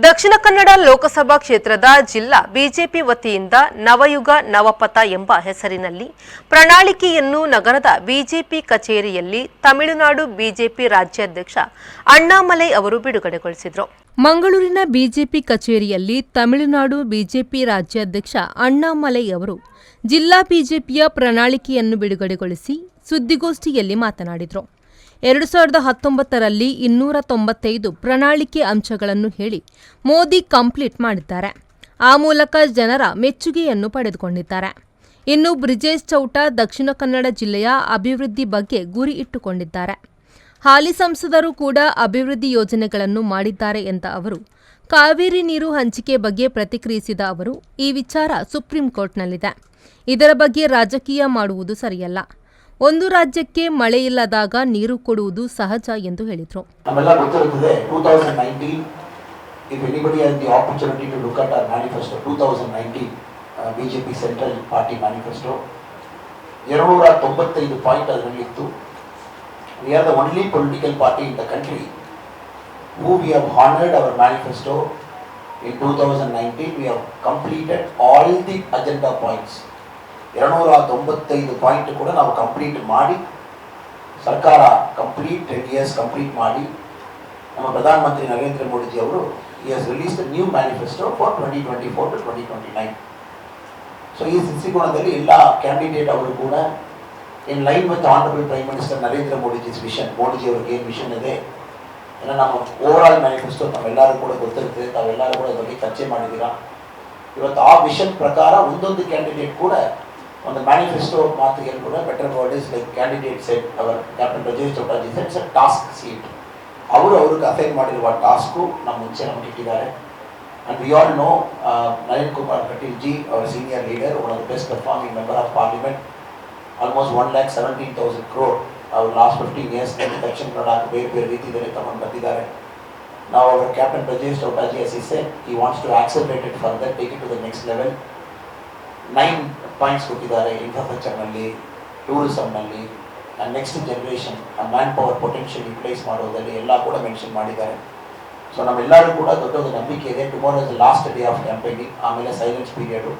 ದಕ್ಷಿಣ ಕನ್ನಡ ಲೋಕಸಭಾ ಕ್ಷೇತ್ರದ ಜಿಲ್ಲಾ ಬಿಜೆಪಿ ವತಿಯಿಂದ ನವಯುಗ ನವಪಥ ಎಂಬ ಹೆಸರಿನಲ್ಲಿ ಪ್ರಣಾಳಿಕೆಯನ್ನು ನಗರದ ಬಿಜೆಪಿ ಕಚೇರಿಯಲ್ಲಿ ತಮಿಳುನಾಡು ಬಿಜೆಪಿ ರಾಜ್ಯಾಧ್ಯಕ್ಷ ಅಣ್ಣಾಮಲೈ ಅವರು ಬಿಡುಗಡೆಗೊಳಿಸಿದರು. ಮಂಗಳೂರಿನ ಬಿಜೆಪಿ ಕಚೇರಿಯಲ್ಲಿ ತಮಿಳುನಾಡು ಬಿಜೆಪಿ ರಾಜ್ಯಾಧ್ಯಕ್ಷ ಅಣ್ಣಾಮಲೈ ಅವರು ಜಿಲ್ಲಾ ಬಿಜೆಪಿಯ ಪ್ರಣಾಳಿಕೆಯನ್ನು ಬಿಡುಗಡೆಗೊಳಿಸಿ ಸುದ್ದಿಗೋಷ್ಠಿಯಲ್ಲಿ ಮಾತನಾಡಿದರು. 2019ರಲ್ಲಿ 295 ಪ್ರಣಾಳಿಕೆ ಅಂಶಗಳನ್ನು ಹೇಳಿ ಮೋದಿ ಕಂಪ್ಲೀಟ್ ಮಾಡಿದ್ದಾರೆ. ಆ ಮೂಲಕ ಜನರ ಮೆಚ್ಚುಗೆಯನ್ನು ಪಡೆದುಕೊಂಡಿದ್ದಾರೆ. ಇನ್ನು ಬ್ರಿಜೇಶ್ ಚೌಟ ದಕ್ಷಿಣ ಕನ್ನಡ ಜಿಲ್ಲೆಯ ಅಭಿವೃದ್ಧಿ ಬಗ್ಗೆ ಗುರಿ ಇಟ್ಟುಕೊಂಡಿದ್ದಾರೆ. ಹಾಲಿ ಸಂಸದರು ಕೂಡ ಅಭಿವೃದ್ಧಿ ಯೋಜನೆಗಳನ್ನು ಮಾಡಿದ್ದಾರೆ ಎಂದ ಅವರು, ಕಾವೇರಿ ನೀರು ಹಂಚಿಕೆ ಬಗ್ಗೆ ಪ್ರತಿಕ್ರಿಯಿಸಿದ ಅವರು, ಈ ವಿಚಾರ ಸುಪ್ರೀಂ ಕೋರ್ಟ್ನಲ್ಲಿದೆ. ಇದರ ಬಗ್ಗೆ ರಾಜಕೀಯ ಮಾಡುವುದು ಸರಿಯಲ್ಲ. ಒಂದು ರಾಜ್ಯಕ್ಕೆ ಮಳೆ ಇಲ್ಲದಾಗ ನೀರು ಕೊಡುವುದು ಸಹಜ ಎಂದು ಹೇಳಿದರು. ನಮ್ಮೆಲ್ಲ ಗೊತ್ತಿರುತ್ತದೆ 2019 if anybody has the opportunity to look at our manifesto 2019 BJP Central Party Manifesto 295 point ಅದರಲ್ಲಿ ಇತ್ತು. We are the only political party in the country who we have honored our manifesto in 2019. We have completed all the agenda points. 295 point ಕೂಡ ನಾವು complete ಮಾಡಿ ಸರ್ಕಾರ complete 10 years complete ಮಾಡಿ ನಮ್ಮ ಪ್ರಧಾನಮಂತ್ರಿ ನರೇಂದ್ರ ಮೋದಿಜಿ ಅವರು he has released a new manifesto for 2024 to 2029. So ಈ ದೃಷ್ಟಿಕೋನದಲ್ಲಿ ಎಲ್ಲ ಕ್ಯಾಂಡಿಡೇಟ್ ಅವರು ಕೂಡ in line with honourable prime minister Narendra Modiji's vision, Modiji ಅವ್ರಿಗೆ ಏನು ವಿಷನ್ ಇದೆ ಏನೋ ನಮ್ಮ ಓವರ್ ಆಲ್ ಮ್ಯಾನಿಫೆಸ್ಟೋ ತಾವೆಲ್ಲರೂ ಕೂಡ ಗೊತ್ತಿರ್ತದೆ, ತಾವೆಲ್ಲರೂ ಕೂಡ ಅದರಲ್ಲಿ ಚರ್ಚೆ ಮಾಡಿದ್ದೀರಾ. ಇವತ್ತು ಆ ವಿಷನ್ ಪ್ರಕಾರ ಒಂದೊಂದು ಕ್ಯಾಂಡಿಡೇಟ್ ಕೂಡ ಒಂದು ಮ್ಯಾನಿಫೆಸ್ಟೋ ಮಾತಿಗೆ ಕೂಡ better word is like candidate set our captain Brijesh Chautaji sets a task seat. ಅವ್ರಿಗೆ ಅಸೈನ್ ಮಾಡಿರುವ ಟಾಸ್ಕು ನಮ್ಮ ಮುಂಚೆ ನಮಗೆ ಇಟ್ಟಿದ್ದಾರೆ. And we all know Nalin Kumar Kateel ji our senior leader, one of the best performing member of parliament, almost 1,17,000 crore ಅವ್ರು last 15 years Dakshina Kannada ಬೇರೆ ಬೇರೆ ರೀತಿಯಲ್ಲಿ ತಗೊಂಡು ಬಂದಿದ್ದಾರೆ. ನಾವು ಅವರ captain Brijesh Chautaji as he said, he wants to accelerate it further, take it to the next level. 9 points ಕೊಟ್ಟಿದ್ದಾರೆ. ಇನ್ಫ್ರಾಸ್ಟ್ರಕ್ಚರ್ನಲ್ಲಿ, ಟೂರಿಸಮ್ನಲ್ಲಿ, next generation man power potential utilise ಮಾಡೋದರಲ್ಲಿ ಎಲ್ಲ ಕೂಡ ಮೆನ್ಷನ್ ಮಾಡಿದ್ದಾರೆ. ಸೊ ನಮ್ಮೆಲ್ಲರೂ ಕೂಡ ದೊಡ್ಡ ನಂಬಿಕೆ ಇದೆ. Tomorrow is the last day of campaigning, ಆಮೇಲೆ silence period.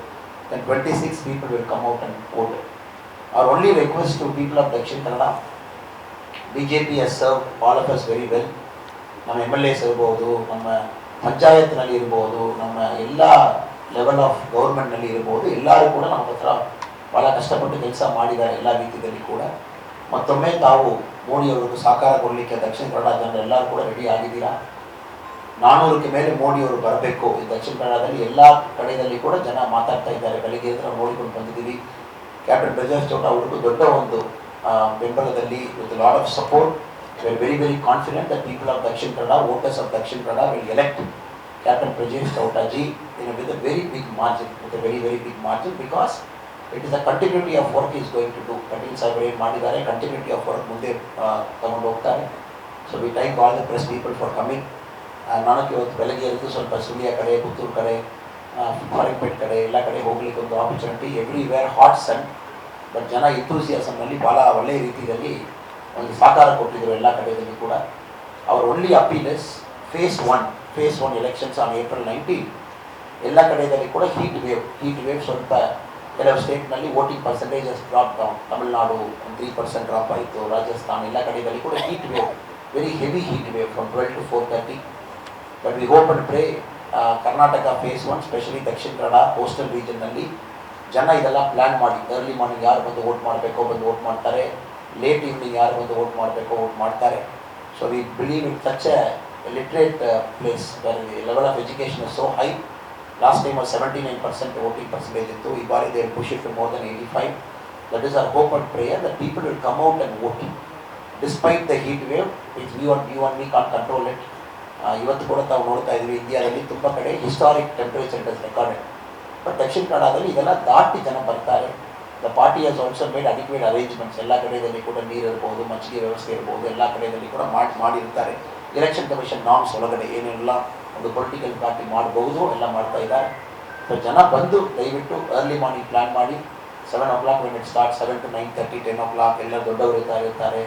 Then 26 people will come out and vote. Our only request to people of Dakshin Kannada, BJP has served all of us very well. ನಮ್ಮ MLAs ಇರ್ಬೋದು, ನಮ್ಮ ಪಂಚಾಯತ್ನಲ್ಲಿ ಇರ್ಬೋದು, ನಮ್ಮ ಎಲ್ಲ level of ಗೌರ್ಮೆಂಟ್ನಲ್ಲಿ ಇರ್ಬೋದು, ಎಲ್ಲರೂ ಕೂಡ ನಮ್ಮ ಹತ್ರ ಭಾಳ ಕಷ್ಟಪಟ್ಟು ಕೆಲಸ ಮಾಡಿದ್ದಾರೆ ಎಲ್ಲ ರೀತಿಯಲ್ಲಿ ಕೂಡ. ಮತ್ತೊಮ್ಮೆ ತಾವು ಮೋದಿಯವ್ರಿಗೂ ಸಹಕಾರ ಕೊಡಲಿಕ್ಕೆ ದಕ್ಷಿಣ ಕನ್ನಡ ಜನರು ಎಲ್ಲರೂ ಕೂಡ ರೆಡಿ ಆಗಿದ್ದೀರಾ. 400ಕ್ಕೆ ಮೇಲೆ ಮೋದಿಯವರು ಬರಬೇಕು. ಈ ದಕ್ಷಿಣ ಕನ್ನಡದಲ್ಲಿ ಎಲ್ಲ ಕಡೆಯಲ್ಲಿ ಕೂಡ ಜನ ಮಾತಾಡ್ತಾ ಇದ್ದಾರೆ. ಬೆಳಿಗ್ಗೆ ಎದ್ದು ನೋಡಿಕೊಂಡು ಬಂದಿದ್ದೀವಿ. ಕ್ಯಾಪ್ಟನ್ ಬ್ರಿಜೇಶ್ ಚೌಟ ಅವ್ರಿಗೂ ದೊಡ್ಡ ಒಂದು ಬೆಂಬಲದಲ್ಲಿ with lot of support we are very very confident that people of Dakshina Kannada, voters of Dakshina Kannada will elect Captain Brajesh Chautaji with a very big margin, very big margin, because it is a continuity of work he is going to do. Patil Saibare ಮಾಡಿದ್ದಾರೆ, continuity of work ಮುಂದೆ ತಗೊಂಡು ಹೋಗ್ತಾರೆ. So we thank all the press people for coming. ನನಗೆ ಇವತ್ತು ಬೆಳಗ್ಗೆ ಇದ್ದು ಸ್ವಲ್ಪ ಸುಳ್ಯ ಕಡೆ, ಪುತ್ತೂರು ಕಡೆ, ಫಾರಿನ್ಪೇಟ್ ಕಡೆ ಎಲ್ಲ ಕಡೆ ಹೋಗ್ಲಿಕ್ಕೆ ಒಂದು opportunity. Everywhere hot sun, but ಜನ ಎಂಥೂಸಿಯಾಸಮ್ನಲ್ಲಿ ಭಾಳ ಒಳ್ಳೆಯ ರೀತಿಯಲ್ಲಿ ಒಂದು ಸಹಕಾರ ಕೊಟ್ಟಿದ್ದರು ಎಲ್ಲ ಕಡೆಯಲ್ಲಿ ಕೂಡ. ಅವರ ಒಳ್ಳೆಯ appeal phase one elections on April 19. ಎಲ್ಲ ಕಡೆಯಲ್ಲಿ ಕೂಡ ಹೀಟ್ ವೇವ್ ಸ್ವಲ್ಪ ಕೆಲವು ಸ್ಟೇಟ್ನಲ್ಲಿ voting percentages drop down. Tamil Nadu 3% drop ಆಯಿತು, ರಾಜಸ್ಥಾನ್ ಎಲ್ಲ ಕಡೆಯಲ್ಲಿ ಕೂಡ heat wave, very heavy heat wave from 12 to 4:30. But we hope and pray Karnataka phase 1, specially Dakshina Kannada coastal ರೀಜನ್ನಲ್ಲಿ ಜನ ಇದೆಲ್ಲ ಪ್ಲ್ಯಾನ್ ಮಾಡಿ ಅರ್ಲಿ ಮಾರ್ನಿಂಗ್ ಯಾರು ಬಂದು ವೋಟ್ ಮಾಡಬೇಕೋ ಬಂದು ವೋಟ್ ಮಾಡ್ತಾರೆ, ಲೇಟ್ ಈವ್ನಿಂಗ್ ಯಾರು ಬಂದು ವೋಟ್ ಮಾಡಬೇಕೋ ವೋಟ್ ಮಾಡ್ತಾರೆ. So we believe in such a literate place where the level of education is so high. Last time was 79% voting percentage ittu. Ee baari they will push it to more than 85. That is our hope and prayer that people will come out and vote despite the heat wave, which you and me can't control it. ಇವತ್ತು ಕೂಡ ತಾವು ನೋಡ್ತಾ ಇದ್ವಿ, ಇಂಡಿಯಾದಲ್ಲಿ ತುಂಬ ಕಡೆ historic temperature is recorded. But ದಕ್ಷಿಣ ಕನ್ನಡದಲ್ಲಿ ಇದೆಲ್ಲ ದಾಟಿ ಜನ ಬರ್ತಾರೆ. The party has also made adequate arrangements. ಎಲ್ಲ ಕಡೆಯಲ್ಲಿ ಕೂಡ ನೀರು ಇರ್ಬೋದು, ಮಜ್ಜಿಗೆ ವ್ಯವಸ್ಥೆ ಇರ್ಬೋದು, ಎಲ್ಲ ಕಡೆಯಲ್ಲಿ ಕೂಡ ಮಾಡಿರ್ತಾರೆ. ಎಲೆಕ್ಷನ್ ಕಮಿಷನ್ ನಾರ್ಮ್ಸ್ ಒಳಗಡೆ ಏನೆಲ್ಲ ಒಂದು ಪೊಲಿಟಿಕಲ್ ಪಾರ್ಟಿ ಮಾಡಬಹುದು ಎಲ್ಲ ಮಾಡ್ತಾ ಇದ್ದಾರೆ. ಸೊ ಜನ ಬಂದು ದಯವಿಟ್ಟು ಅರ್ಲಿ ಮಾರ್ನಿಂಗ್ ಪ್ಲ್ಯಾನ್ ಮಾಡಿ 7 o'clock when it starts, 7 to 9:30, 10 o'clock ಎಲ್ಲ ದೊಡ್ಡವರು ಇರ್ತಾರೆ.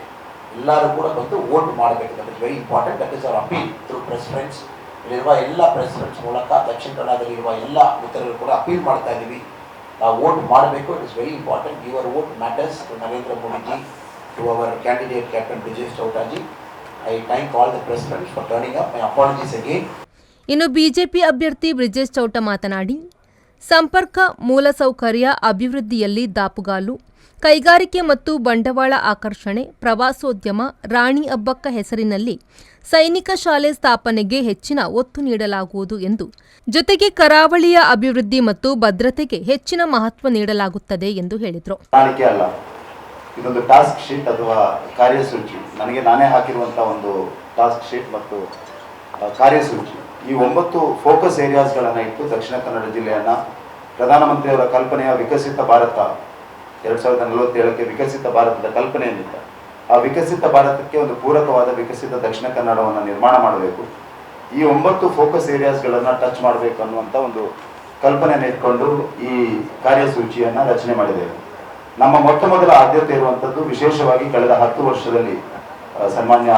ಎಲ್ಲರೂ ಕೂಡ ಬಂದು ವೋಟ್ ಮಾಡಬೇಕು. That is very important. That is our appeal through press friends. ಇಲ್ಲಿರುವ ಎಲ್ಲ ಪ್ರೆಸಿಡೆಂಟ್ಸ್ ಮೂಲಕ ದಕ್ಷಿಣ ಕನ್ನಡದಲ್ಲಿರುವ ಎಲ್ಲ ಮಿತ್ರರು ಕೂಡ ಅಪೀಲ್ ಮಾಡ್ತಾ ಇದ್ದೀವಿ, ನಾವು ವೋಟ್ ಮಾಡಬೇಕು. It is very important. Your vote matters to Narendra Modiji, to our candidate captain Brijesh Chautaji. I thank all the presidents for turning up. My apologies again. ಇನ್ನು ಬಿಜೆಪಿ ಅಭ್ಯರ್ಥಿ ಬ್ರಿಜೇಶ್ ಚೌಟ ಮಾತನಾಡಿ, ಸಂಪರ್ಕ, ಮೂಲಸೌಕರ್ಯ ಅಭಿವೃದ್ಧಿಯಲ್ಲಿ ದಾಪುಗಾಲು, ಕೈಗಾರಿಕೆ ಮತ್ತು ಬಂಡವಾಳ ಆಕರ್ಷಣೆ, ಪ್ರವಾಸೋದ್ಯಮ, ರಾಣಿ ಅಬ್ಬಕ್ಕ ಹೆಸರಿನಲ್ಲಿ ಸೈನಿಕ ಶಾಲೆ ಸ್ಥಾಪನೆಗೆ ಹೆಚ್ಚಿನ ಒತ್ತು ನೀಡಲಾಗುವುದು ಎಂದು, ಜೊತೆಗೆ ಕರಾವಳಿಯ ಅಭಿವೃದ್ಧಿ ಮತ್ತು ಭದ್ರತೆಗೆ ಹೆಚ್ಚಿನ ಮಹತ್ವ ನೀಡಲಾಗುತ್ತದೆ ಎಂದು ಹೇಳಿದರು. ಇದೊಂದು ಟಾಸ್ಕ್ ಶೀಟ್ ಅಥವಾ ಕಾರ್ಯಸೂಚಿ, ನನಗೆ ನಾನೇ ಹಾಕಿರುವಂತಹ ಒಂದು ಟಾಸ್ಕ್ ಶೀಟ್ ಮತ್ತು ಕಾರ್ಯಸೂಚಿ. ಈ 9 ಫೋಕಸ್ ಏರಿಯಾಸ್ಗಳನ್ನು ಇಟ್ಟು ದಕ್ಷಿಣ ಕನ್ನಡ ಜಿಲ್ಲೆಯನ್ನು ಪ್ರಧಾನಮಂತ್ರಿಯವರ ಕಲ್ಪನೆಯ ವಿಕಸಿತ ಭಾರತ 2047ಕ್ಕೆ ವಿಕಸಿತ ಭಾರತದ ಕಲ್ಪನೆ ಏನಿದೆ, ಆ ವಿಕಸಿತ ಭಾರತಕ್ಕೆ ಒಂದು ಪೂರಕವಾದ ವಿಕಸಿತ ದಕ್ಷಿಣ ಕನ್ನಡವನ್ನು ನಿರ್ಮಾಣ ಮಾಡಬೇಕು. ಈ 9 ಫೋಕಸ್ ಏರಿಯಾಸ್ಗಳನ್ನು ಟಚ್ ಮಾಡಬೇಕು ಅನ್ನುವಂಥ ಒಂದು ಕಲ್ಪನೆಯನ್ನು ಇಟ್ಕೊಂಡು ಈ ಕಾರ್ಯಸೂಚಿಯನ್ನು ರಚನೆ ಮಾಡಿದ್ದೇವೆ. ನಮ್ಮ ಮೊದಲ ಆದ್ಯತೆ ಇರುವಂಥದ್ದು ವಿಶೇಷವಾಗಿ ಕಳೆದ 10 ವರ್ಷದಲ್ಲಿ ಸನ್ಮಾನ್ಯ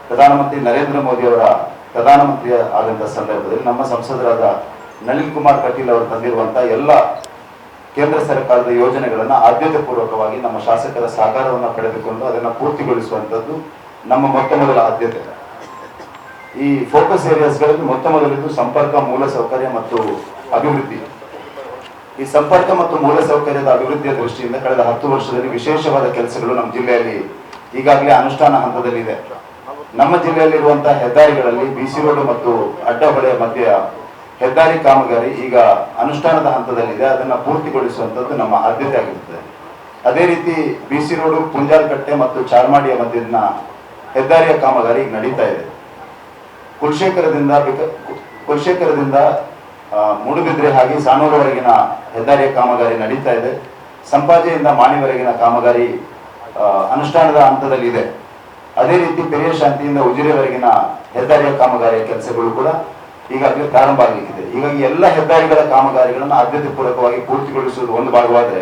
ಪ್ರಧಾನಮಂತ್ರಿ ನರೇಂದ್ರ ಮೋದಿ ಅವರ ಪ್ರಧಾನಮಂತ್ರಿ ಆದಂಥ ಸಂದರ್ಭದಲ್ಲಿ ನಮ್ಮ ಸಂಸದರಾದ ನಳಿನ್ ಕುಮಾರ್ ಕಟೀಲ್ ಅವರು ತಂದಿರುವಂಥ ಎಲ್ಲ ಕೇಂದ್ರ ಸರ್ಕಾರದ ಯೋಜನೆಗಳನ್ನು ಆದ್ಯತೆ ಪೂರ್ವಕವಾಗಿ ನಮ್ಮ ಶಾಸಕರ ಸಹಕಾರವನ್ನು ಪಡೆದುಕೊಂಡು ಅದನ್ನು ಪೂರ್ತಿಗೊಳಿಸುವಂಥದ್ದು ನಮ್ಮ ಮೊದಲ ಆದ್ಯತೆ. ಈ ಫೋಕಸ್ ಏರಿಯಾಸ್ಗಳಲ್ಲಿ ಮೊದಲಿದ್ದು ಸಂಪರ್ಕ, ಮೂಲಸೌಕರ್ಯ ಮತ್ತು ಅಭಿವೃದ್ಧಿ. ಈ ಸಂಪರ್ಕ ಮತ್ತು ಮೂಲಸೌಕರ್ಯದ ಅಭಿವೃದ್ಧಿಯ ದೃಷ್ಟಿಯಿಂದ ಕಳೆದ 10 ವರ್ಷದಲ್ಲಿ ವಿಶೇಷವಾದ ಕೆಲಸಗಳು ನಮ್ಮ ಜಿಲ್ಲೆಯಲ್ಲಿ ಈಗಾಗಲೇ ಅನುಷ್ಠಾನ ಹಂತದಲ್ಲಿದೆ. ನಮ್ಮ ಜಿಲ್ಲೆಯಲ್ಲಿರುವಂತಹ ಹೆದ್ದಾರಿಗಳಲ್ಲಿ ಬಿಸಿ ರೋಡ್ ಮತ್ತು ಅಡ್ಡಹೊಳೆ ಮಧ್ಯೆ ಹೆದ್ದಾರಿ ಕಾಮಗಾರಿ ಈಗ ಅನುಷ್ಠಾನದ ಹಂತದಲ್ಲಿದೆ. ಅದನ್ನು ಪೂರ್ತಿಗೊಳಿಸುವಂಥದ್ದು ನಮ್ಮ ಆದ್ಯತೆ ಆಗಿರುತ್ತದೆ. ಅದೇ ರೀತಿ ಬಿಸಿ ರೋಡು, ಪುಂಜಾಲಕಟ್ಟೆ ಮತ್ತು ಚಾರ್ಮಾಡಿಯ ಮಧ್ಯದ ಹೆದ್ದಾರಿಯ ಕಾಮಗಾರಿ ಈಗ ನಡೀತಾ ಇದೆ. ಕುಲಶೇಖರದಿಂದ ಮೂಡುಬಿದ್ರೆ ಹಾಗೆ ಸಾನೂರವರೆಗಿನ ಹೆದ್ದಾರಿಯ ಕಾಮಗಾರಿ ನಡೀತಾ ಇದೆ. ಸಂಪಾಜೆಯಿಂದ ಮಾಣಿವರೆಗಿನ ಕಾಮಗಾರಿ ಅನುಷ್ಠಾನದ ಹಂತದಲ್ಲಿದೆ. ಅದೇ ರೀತಿ ಪೆರಿಯ ಶಾಂತಿಯಿಂದ ಉಜಿರೆವರೆಗಿನ ಹೆದ್ದಾರಿಯ ಕಾಮಗಾರಿಯ ಕೆಲಸಗಳು ಕೂಡ ಈಗಾಗಲೇ ಪ್ರಾರಂಭ ಆಗಲಿಕ್ಕಿದೆ. ಹೀಗಾಗಿ ಎಲ್ಲ ಹೆದ್ದಾರಿಗಳ ಕಾಮಗಾರಿಗಳನ್ನು ಆದ್ಯತೆ ಪೂರ್ವಕವಾಗಿ ಪೂರ್ತಿಗೊಳಿಸುವುದು ಒಂದು ಭಾಗವಾದರೆ,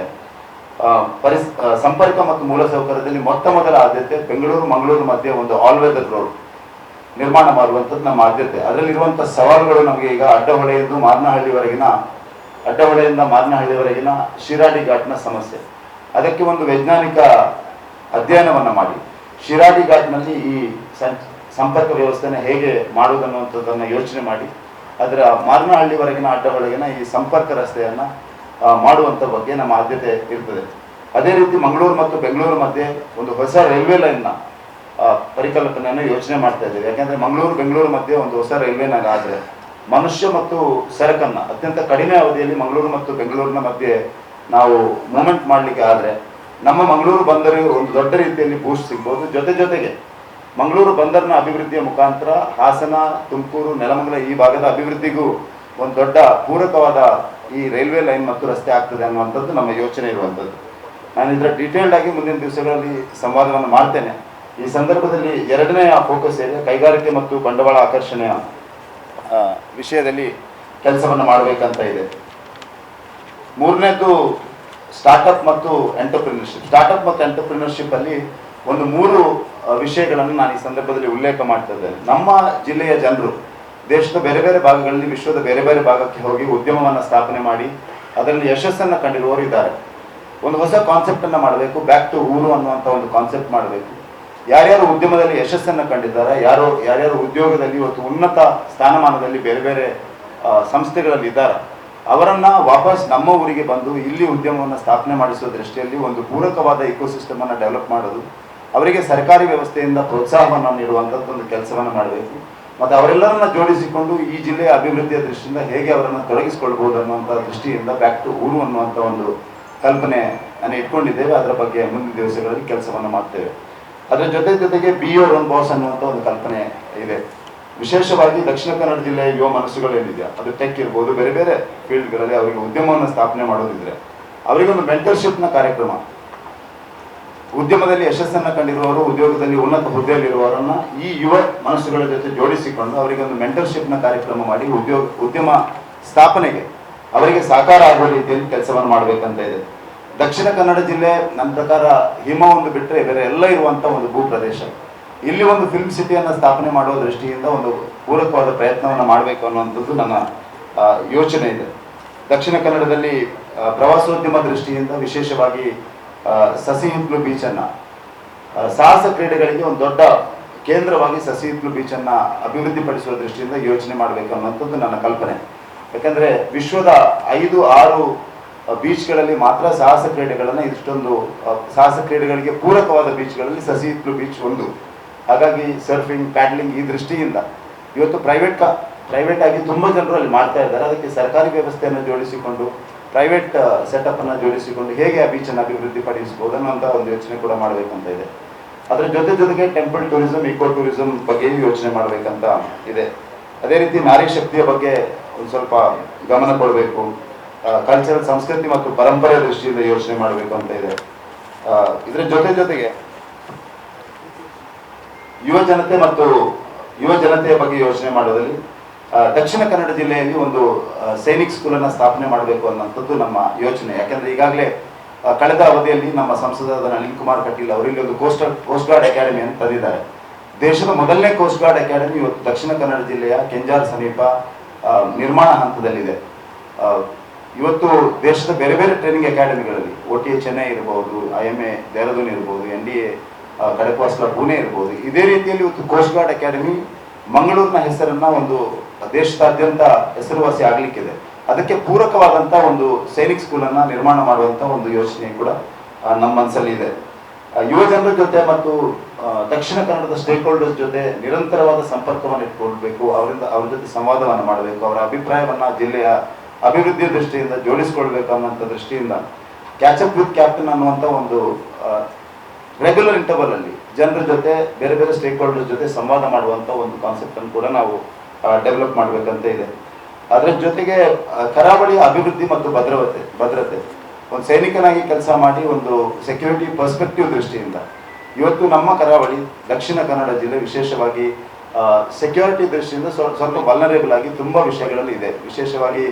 ಸಂಪರ್ಕ ಮತ್ತು ಮೂಲಸೌಕರ್ಯದಲ್ಲಿ ಮೊದಲ ಆದ್ಯತೆ ಬೆಂಗಳೂರು ಮಂಗಳೂರು ಮಧ್ಯೆ ಒಂದು ಆಲ್ ವೆದರ್ ರೋಡ್ ನಿರ್ಮಾಣ ಮಾಡುವಂಥದ್ದು ನಮ್ಮ ಆದ್ಯತೆ. ಅದರಲ್ಲಿರುವಂಥ ಸವಾಲುಗಳು ನಮಗೆ ಈಗ ಅಡ್ಡಹೊಳೆಯಿಂದ ಮಾರನಹಳ್ಳಿವರೆಗಿನ ಶಿರಾಡಿ ಘಾಟ್ನ ಸಮಸ್ಯೆ. ಅದಕ್ಕೆ ಒಂದು ವೈಜ್ಞಾನಿಕ ಅಧ್ಯಯನವನ್ನು ಮಾಡಿ ಶಿರಾಡಿ ಘಾಟ್ನಲ್ಲಿ ಈ ಸಂಪರ್ಕ ವ್ಯವಸ್ಥೆನ ಹೇಗೆ ಮಾಡುವುದನ್ನುವಂಥದ್ದನ್ನು ಯೋಚನೆ ಮಾಡಿ ಅದರ ಮಾರನಹಳ್ಳಿವರೆಗಿನ ಅಡ್ಡಹೊಳೆಗಿನ ಈ ಸಂಪರ್ಕ ರಸ್ತೆಯನ್ನು ಮಾಡುವಂಥ ಬಗ್ಗೆ ನಮ್ಮ ಆದ್ಯತೆ ಇರ್ತದೆ. ಅದೇ ರೀತಿ ಮಂಗಳೂರು ಮತ್ತು ಬೆಂಗಳೂರು ಮಧ್ಯೆ ಒಂದು ಹೊಸ ರೈಲ್ವೆ ಲೈನ್ನ ಪರಿಕಲ್ಪನೆಯನ್ನು ಯೋಚನೆ ಮಾಡ್ತಾ ಇದ್ದೇವೆ. ಯಾಕೆಂದರೆ ಮಂಗಳೂರು ಬೆಂಗಳೂರು ಮಧ್ಯೆ ಒಂದು ಹೊಸ ರೈಲ್ವೆ ಲೈನ್ ಆದರೆ ಮನುಷ್ಯ ಮತ್ತು ಸರಕನ್ನು ಅತ್ಯಂತ ಕಡಿಮೆ ಅವಧಿಯಲ್ಲಿ ಮಂಗಳೂರು ಮತ್ತು ಬೆಂಗಳೂರಿನ ಮಧ್ಯೆ ನಾವು ಮೂವ್ಮೆಂಟ್ ಮಾಡಲಿಕ್ಕೆ ಆದರೆ ನಮ್ಮ ಮಂಗಳೂರು ಬಂದರಿಗೆ ಒಂದು ದೊಡ್ಡ ರೀತಿಯಲ್ಲಿ ಬೂಸ್ಟ್ ಸಿಗ್ಬೋದು. ಜೊತೆಗೆ ಮಂಗಳೂರು ಬಂದರಿನ ಅಭಿವೃದ್ಧಿಯ ಮುಖಾಂತರ ಹಾಸನ, ತುಮಕೂರು, ನೆಲಮಂಗಲ ಈ ಭಾಗದ ಅಭಿವೃದ್ಧಿಗೂ ಒಂದು ದೊಡ್ಡ ಪೂರಕವಾದ ಈ ರೈಲ್ವೆ ಲೈನ್ ಮತ್ತು ರಸ್ತೆ ಆಗ್ತದೆ ಅನ್ನುವಂಥದ್ದು ನಮ್ಮ ಯೋಚನೆ ಇರುವಂಥದ್ದು. ನಾನು ಇದರ ಡೀಟೇಲ್ಡ್ ಆಗಿ ಮುಂದಿನ ದಿವಸಗಳಲ್ಲಿ ಸಂವಾದವನ್ನು ಮಾಡ್ತೇನೆ. ಈ ಸಂದರ್ಭದಲ್ಲಿ 2ನೇ ಫೋಕಸ್ ಏರಿಯಾ ಕೈಗಾರಿಕೆ ಮತ್ತು ಬಂಡವಾಳ ಆಕರ್ಷಣೆಯ ವಿಷಯದಲ್ಲಿ ಕೆಲಸವನ್ನು ಮಾಡಬೇಕಂತ ಇದೆ. 3ನೇದು ಸ್ಟಾರ್ಟಪ್ ಮತ್ತು ಎಂಟರ್ಪ್ರಿನರ್ಶಿಪ್ ಅಲ್ಲಿ ಒಂದು 3 ವಿಷಯಗಳನ್ನು ನಾನು ಈ ಸಂದರ್ಭದಲ್ಲಿ ಉಲ್ಲೇಖ ಮಾಡ್ತಾ ಇದ್ದೇನೆ. ನಮ್ಮ ಜಿಲ್ಲೆಯ ಜನರು ದೇಶದ ಬೇರೆ ಬೇರೆ ಭಾಗಗಳಲ್ಲಿ, ವಿಶ್ವದ ಬೇರೆ ಬೇರೆ ಭಾಗಕ್ಕೆ ಹೋಗಿ ಉದ್ಯಮವನ್ನು ಸ್ಥಾಪನೆ ಮಾಡಿ ಅದರಲ್ಲಿ ಯಶಸ್ಸನ್ನು ಕಂಡಿರುವವರು ಇದ್ದಾರೆ. ಒಂದು ಹೊಸ ಕಾನ್ಸೆಪ್ಟನ್ನು ಮಾಡಬೇಕು, ಬ್ಯಾಕ್ ಟು ಊರು ಅನ್ನುವಂಥ ಒಂದು ಕಾನ್ಸೆಪ್ಟ್ ಮಾಡಬೇಕು. ಯಾರ್ಯಾರು ಉದ್ಯಮದಲ್ಲಿ ಯಶಸ್ಸನ್ನು ಕಂಡಿದ್ದಾರೆ, ಯಾರ್ಯಾರು ಉದ್ಯೋಗದಲ್ಲಿ ಇವತ್ತು ಉನ್ನತ ಸ್ಥಾನಮಾನದಲ್ಲಿ ಬೇರೆ ಬೇರೆ ಸಂಸ್ಥೆಗಳಲ್ಲಿ ಇದ್ದಾರೆ, ಅವರನ್ನು ವಾಪಸ್ ನಮ್ಮ ಊರಿಗೆ ಬಂದು ಇಲ್ಲಿ ಉದ್ಯಮವನ್ನು ಸ್ಥಾಪನೆ ಮಾಡಿಸುವ ದೃಷ್ಟಿಯಲ್ಲಿ ಒಂದು ಪೂರಕವಾದ ಇಕೋಸಿಸ್ಟಮನ್ನು ಡೆವಲಪ್ ಮಾಡೋದು, ಅವರಿಗೆ ಸರ್ಕಾರಿ ವ್ಯವಸ್ಥೆಯಿಂದ ಪ್ರೋತ್ಸಾಹವನ್ನು ನೀಡುವಂಥದ್ದು ಒಂದು ಕೆಲಸವನ್ನು ಮಾಡಬೇಕು. ಮತ್ತು ಅವರೆಲ್ಲರನ್ನ ಜೋಡಿಸಿಕೊಂಡು ಈ ಜಿಲ್ಲೆಯ ಅಭಿವೃದ್ಧಿಯ ದೃಷ್ಟಿಯಿಂದ ಹೇಗೆ ಅವರನ್ನು ತೊಡಗಿಸಿಕೊಳ್ಬೋದು ಅನ್ನುವಂಥ ದೃಷ್ಟಿಯಿಂದ ಬ್ಯಾಕ್ ಟು ಊರು ಅನ್ನುವಂಥ ಒಂದು ಕಲ್ಪನೆಯನ್ನು ಇಟ್ಕೊಂಡಿದ್ದೇವೆ. ಅದರ ಬಗ್ಗೆ ಮುಂದಿನ ದಿವಸಗಳಲ್ಲಿ ಕೆಲಸವನ್ನು ಮಾಡ್ತೇವೆ. ಅದರ ಜೊತೆಗೆ ಬಿ ಯೋರ್ ಓನ್ ಬಾಸ್ ಅನ್ನುವಂಥ ಒಂದು ಕಲ್ಪನೆ ಇದೆ. ವಿಶೇಷವಾಗಿ ದಕ್ಷಿಣ ಕನ್ನಡ ಜಿಲ್ಲೆಯ ಯುವ ಮನಸ್ಸುಗಳು ಏನಿದೆ, ಅದು ಟೆಕ್ ಇರ್ಬೋದು, ಬೇರೆ ಬೇರೆ ಫೀಲ್ಡ್ಗಳಲ್ಲಿ ಅವರಿಗೆ ಉದ್ಯಮವನ್ನು ಸ್ಥಾಪನೆ ಮಾಡೋದಿದ್ರೆ ಅವರಿಗೊಂದು ಮೆಂಟರ್ಶಿಪ್ನ ಕಾರ್ಯಕ್ರಮ, ಉದ್ಯಮದಲ್ಲಿ ಯಶಸ್ಸನ್ನು ಕಂಡಿರುವವರು, ಉದ್ಯೋಗದಲ್ಲಿ ಉನ್ನತ ಹುದ್ದೆಯಲ್ಲಿರುವವರನ್ನು ಈ ಯುವ ಮನಸ್ಸುಗಳ ಜೊತೆ ಜೋಡಿಸಿಕೊಂಡು ಅವರಿಗೊಂದು ಮೆಂಟರ್ಶಿಪ್ನ ಕಾರ್ಯಕ್ರಮ ಮಾಡಿ ಉದ್ಯಮ ಸ್ಥಾಪನೆಗೆ ಅವರಿಗೆ ಸಹಕಾರ ಆಗುವ ರೀತಿಯಲ್ಲಿ ಕೆಲಸವನ್ನು ಮಾಡಬೇಕಂತ ಇದೆ. ದಕ್ಷಿಣ ಕನ್ನಡ ಜಿಲ್ಲೆ ನನ್ನ ಪ್ರಕಾರ ಹಿಮ ಒಂದು ಬಿಟ್ಟರೆ ಬೇರೆ ಎಲ್ಲ ಇರುವಂಥ ಒಂದು ಭೂ ಪ್ರದೇಶ. ಇಲ್ಲಿ ಒಂದು ಫಿಲ್ಮ್ ಸಿಟಿಯನ್ನು ಸ್ಥಾಪನೆ ಮಾಡುವ ದೃಷ್ಟಿಯಿಂದ ಒಂದು ಪೂರಕವಾದ ಪ್ರಯತ್ನವನ್ನು ಮಾಡಬೇಕು ಅನ್ನುವಂಥದ್ದು ನನ್ನ ಯೋಚನೆ ಇದೆ. ದಕ್ಷಿಣ ಕನ್ನಡದಲ್ಲಿ ಪ್ರವಾಸೋದ್ಯಮ ದೃಷ್ಟಿಯಿಂದ ವಿಶೇಷವಾಗಿ ಸಸಿ ಹಿತ್ಲು ಬೀಚನ್ನು ಸಾಹಸ ಕ್ರೀಡೆಗಳಿಗೆ ಒಂದು ದೊಡ್ಡ ಕೇಂದ್ರವಾಗಿ ಸಸಿ ಹಿತ್ಲು ಬೀಚನ್ನು ಅಭಿವೃದ್ಧಿಪಡಿಸುವ ದೃಷ್ಟಿಯಿಂದ ಯೋಚನೆ ಮಾಡಬೇಕು ಅನ್ನುವಂಥದ್ದು ನನ್ನ ಕಲ್ಪನೆ. ಯಾಕಂದರೆ ವಿಶ್ವದ 5-6 ಬೀಚ್ಗಳಲ್ಲಿ ಮಾತ್ರ ಸಾಹಸ ಕ್ರೀಡೆಗಳನ್ನು ಇಷ್ಟೊಂದು ಸಾಹಸ ಕ್ರೀಡೆಗಳಿಗೆ ಪೂರಕವಾದ ಬೀಚ್ಗಳಲ್ಲಿ ಸಸಿ ಹಿತ್ಲು ಬೀಚ್ ಒಂದು. ಹಾಗಾಗಿ ಸರ್ಫಿಂಗ್, ಪ್ಯಾಡ್ಲಿಂಗ್ ಈ ದೃಷ್ಟಿಯಿಂದ ಇವತ್ತು ಪ್ರೈವೇಟ್ ಆಗಿ ತುಂಬ ಜನರು ಅಲ್ಲಿ ಮಾಡ್ತಾ ಇದ್ದಾರೆ. ಅದಕ್ಕೆ ಸರ್ಕಾರಿ ವ್ಯವಸ್ಥೆಯನ್ನು ಜೋಡಿಸಿಕೊಂಡು ಪ್ರೈವೇಟ್ ಸೆಟಪ್ಪನ್ನು ಜೋಡಿಸಿಕೊಂಡು ಹೇಗೆ ಆ ಬೀಚನ್ನು ಅಭಿವೃದ್ಧಿಪಡಿಸಬಹುದು ಅನ್ನೋಂಥ ಒಂದು ಯೋಚನೆ ಕೂಡ ಮಾಡಬೇಕಂತ ಇದೆ. ಅದರ ಜೊತೆಗೆ ಟೆಂಪಲ್ ಟೂರಿಸಂ, ಇಕೋ ಟೂರಿಸಂ ಬಗ್ಗೆಯೂ ಯೋಚನೆ ಮಾಡಬೇಕಂತ ಇದೆ. ಅದೇ ರೀತಿ ನಾರಿ ಶಕ್ತಿಯ ಬಗ್ಗೆ ಒಂದು ಸ್ವಲ್ಪ ಗಮನ ಕೊಡಬೇಕು. ಕಲ್ಚರಲ್, ಸಂಸ್ಕೃತಿ ಮತ್ತು ಪರಂಪರೆ ದೃಷ್ಟಿಯಿಂದ ಯೋಚನೆ ಮಾಡಬೇಕು ಅಂತ ಇದೆ. ಇದರ ಜೊತೆಗೆ ಯುವ ಜನತೆಯ ಬಗ್ಗೆ ಯೋಚನೆ ಮಾಡೋದ್ರಲ್ಲಿ ದಕ್ಷಿಣ ಕನ್ನಡ ಜಿಲ್ಲೆಯಲ್ಲಿ ಒಂದು ಸೈನಿಕ್ ಸ್ಕೂಲನ್ನು ಸ್ಥಾಪನೆ ಮಾಡಬೇಕು ಅನ್ನೋಂಥದ್ದು ನಮ್ಮ ಯೋಚನೆ. ಯಾಕೆಂದರೆ ಈಗಾಗಲೇ ಕಳೆದ ಅವಧಿಯಲ್ಲಿ ನಮ್ಮ ಸಂಸದರಾದ ನಳಿನ್ ಕುಮಾರ್ ಕಟೀಲ್ ಅವರು ಇಲ್ಲಿ ಒಂದು ಕೋಸ್ಟ್ ಗಾರ್ಡ್ ಅಕಾಡೆಮಿ ಅಂತ ತಂದಿದ್ದಾರೆ. ದೇಶದ ಮೊದಲನೇ ಕೋಸ್ಟ್ ಗಾರ್ಡ್ ಅಕಾಡೆಮಿ ಇವತ್ತು ದಕ್ಷಿಣ ಕನ್ನಡ ಜಿಲ್ಲೆಯ ಕೆಂಜಾರ್ ಸಮೀಪ ನಿರ್ಮಾಣ ಹಂತದಲ್ಲಿದೆ. ಇವತ್ತು ದೇಶದ ಬೇರೆ ಬೇರೆ ಟ್ರೈನಿಂಗ್ ಅಕಾಡೆಮಿಗಳಲ್ಲಿ OTA ಚೆನ್ನೈ ಇರಬಹುದು, IMA ದೇಹರಾದೂನ್ ಇರಬಹುದು, NDA ಖಡಕ್ವಾಸ್ಲಾ ಪುಣೆ ಇರಬಹುದು. ಇದೇ ರೀತಿಯಲ್ಲಿ ಇವತ್ತು ಕೋಸ್ಟ್ ಗಾರ್ಡ್ ಅಕಾಡೆಮಿ ಮಂಗಳೂರಿನ ಹೆಸರನ್ನ ಒಂದು ದೇಶದಾದ್ಯಂತ ಹೆಸರುವಾಸಿ ಆಗ್ಲಿಕ್ಕಿದೆ. ಅದಕ್ಕೆ ಪೂರಕವಾದಂಥ ಒಂದು ಸೈನಿಕ್ ಸ್ಕೂಲನ್ನು ನಿರ್ಮಾಣ ಮಾಡುವಂಥ ಒಂದು ಯೋಚನೆ ಕೂಡ ನಮ್ಮ ಮನಸ್ಸಲ್ಲಿ ಇದೆ. ಯುವ ಜನರ ಜೊತೆ ಮತ್ತು ದಕ್ಷಿಣ ಕನ್ನಡದ ಸ್ಟೇಕ್ ಹೋಲ್ಡರ್ಸ್ ಜೊತೆ ನಿರಂತರವಾದ ಸಂಪರ್ಕವನ್ನು ಇಟ್ಕೊಳ್ಬೇಕು. ಅವ್ರ ಜೊತೆ ಸಂವಾದವನ್ನು ಮಾಡಬೇಕು. ಅವರ ಅಭಿಪ್ರಾಯವನ್ನು ಜಿಲ್ಲೆಯ ಅಭಿವೃದ್ಧಿಯ ದೃಷ್ಟಿಯಿಂದ ಜೋಡಿಸ್ಕೊಳ್ಬೇಕು ಅನ್ನೋಂಥ ದೃಷ್ಟಿಯಿಂದ ಕ್ಯಾಚಪ್ ವಿತ್ ಕ್ಯಾಪ್ಟನ್ ಅನ್ನುವಂಥ ಒಂದು ರೆಗ್ಯುಲರ್ ಇಂಟರ್ವಲ್ ಅಲ್ಲಿ ಜನರ ಜೊತೆ ಬೇರೆ ಬೇರೆ ಸ್ಟೇಕ್ ಹೋಲ್ಡರ್ಸ್ ಜೊತೆ ಸಂವಾದ ಮಾಡುವಂಥ ಒಂದು ಕಾನ್ಸೆಪ್ಟ್ ಅನ್ನು ಕೂಡ ನಾವು ಡೆವಲಪ್ ಮಾಡಬೇಕಂತ ಇದೆ. ಅದರ ಜೊತೆಗೆ ಕರಾವಳಿಯ ಅಭಿವೃದ್ಧಿ ಮತ್ತು ಭದ್ರತೆ ಒಂದು ಸೈನಿಕನಾಗಿ ಕೆಲಸ ಮಾಡಿ ಒಂದು ಸೆಕ್ಯೂರಿಟಿ ಪರ್ಸ್ಪೆಕ್ಟಿವ್ ದೃಷ್ಟಿಯಿಂದ ಇವತ್ತು ನಮ್ಮ ಕರಾವಳಿ ದಕ್ಷಿಣ ಕನ್ನಡ ಜಿಲ್ಲೆ ವಿಶೇಷವಾಗಿ ಸೆಕ್ಯೂರಿಟಿ ದೃಷ್ಟಿಯಿಂದ ಸ್ವಲ್ಪ ವಲ್ನರೇಬಲ್ ಆಗಿ ತುಂಬ ವಿಷಯಗಳಲ್ಲಿ ಇದೆ. ವಿಶೇಷವಾಗಿ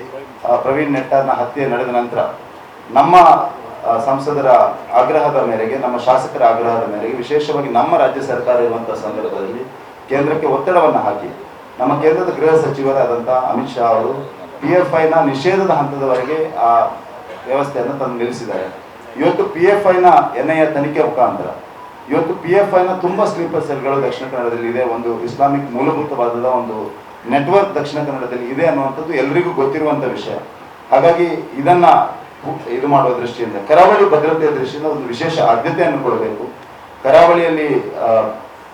ಪ್ರವೀಣ್ ನೆಟ್ಟಾರ್ನ ಹತ್ಯೆ ನಡೆದ ನಂತರ ನಮ್ಮ ಸಂಸದರ ಆಗ್ರಹದ ಮೇರೆಗೆ, ನಮ್ಮ ಶಾಸಕರ ಆಗ್ರಹದ ಮೇರೆಗೆ, ವಿಶೇಷವಾಗಿ ನಮ್ಮ ರಾಜ್ಯ ಸರ್ಕಾರ ಇರುವಂತಹ ಸಂದರ್ಭದಲ್ಲಿ ಕೇಂದ್ರಕ್ಕೆ ಒತ್ತಡವನ್ನು ಹಾಕಿ ನಮ್ಮ ಕೇಂದ್ರದ ಗೃಹ ಸಚಿವರಾದಂಥ ಅಮಿತ್ ಶಾ ಅವರು PFIನ ನಿಷೇಧದ ಹಂತದವರೆಗೆ ಆ ವ್ಯವಸ್ಥೆಯನ್ನು ತಂದು ನಿಲ್ಲಿಸಿದ್ದಾರೆ. ಇವತ್ತು PFIನ NIA ತನಿಖೆ ಮುಖಾಂತರ ಇವತ್ತು PFIನ ತುಂಬ ಸ್ಲೀಪರ್ ಸೆಲ್ಗಳು ದಕ್ಷಿಣ ಕನ್ನಡದಲ್ಲಿ ಇದೆ. ಒಂದು ಇಸ್ಲಾಮಿಕ್ ಮೂಲಭೂತವಾದ ಒಂದು ನೆಟ್ವರ್ಕ್ ದಕ್ಷಿಣ ಕನ್ನಡದಲ್ಲಿ ಇದೆ ಅನ್ನುವಂಥದ್ದು ಎಲ್ರಿಗೂ ಗೊತ್ತಿರುವಂಥ ವಿಷಯ. ಹಾಗಾಗಿ ಇದನ್ನ ಇದು ಮಾಡುವ ದೃಷ್ಟಿಯಿಂದ ಕರಾವಳಿ ಭದ್ರತೆಯ ದೃಷ್ಟಿಯಿಂದ ಒಂದು ವಿಶೇಷ ಆದ್ಯತೆಯನ್ನು ಕೊಡಬೇಕು. ಕರಾವಳಿಯಲ್ಲಿ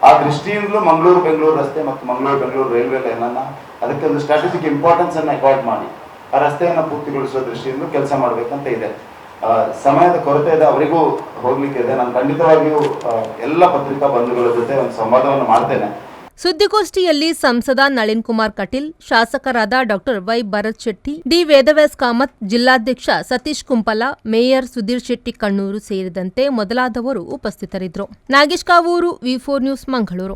ಆ ದೃಷ್ಟಿಯಿಂದಲೂ ಮಂಗಳೂರು-ಬೆಂಗಳೂರು ರಸ್ತೆ ಮತ್ತು ಮಂಗಳೂರು-ಬೆಂಗಳೂರು ರೈಲ್ವೆ ಲೈನನ್ನು ಅದಕ್ಕೆ ಒಂದು ಸ್ಟ್ರಾಟಜಿಕ್ ಇಂಪಾರ್ಟೆನ್ಸ್ ಅನ್ನು ಅಕಾರ್ಡ್ ಮಾಡಿ ಆ ರಸ್ತೆಯನ್ನು ಪೂರ್ತಿಗೊಳಿಸುವ ದೃಷ್ಟಿಯಿಂದ ಕೆಲಸ ಮಾಡಬೇಕಂತ ಇದೆ. ಸಮಯದ ಕೊರತೆ ಇದೆ, ಅವರಿಗೂ ಹೋಗ್ಲಿಕ್ಕೆ ಇದೆ. ನಾನು ಖಂಡಿತವಾಗಿಯೂ ಎಲ್ಲ ಪತ್ರಿಕಾ ಬಂಧುಗಳ ಜೊತೆ ಒಂದು ಸಂವಾದವನ್ನು ಮಾಡ್ತೇನೆ. ಸುದ್ದಿಗೋಷ್ಠಿಯಲ್ಲಿ ಸಂಸದ ನಳಿನ್ ಕುಮಾರ್ ಕಟೀಲ್, ಶಾಸಕರಾದ doctor Y Bharat Shetty, D Vedavyas Kamath, ಜಿಲ್ಲಾಧ್ಯಕ್ಷ ಸತೀಶ್ ಕುಂಪಲ, ಮೇಯರ್ ಸುಧೀರ್ ಶೆಟ್ಟಿ ಕಣ್ಣೂರು ಸೇರಿದಂತೆ ಮೊದಲಾದವರು ಉಪಸ್ಥಿತರಿದ್ದರು. Nagesh Kavoor, V4 news, Mangaluru.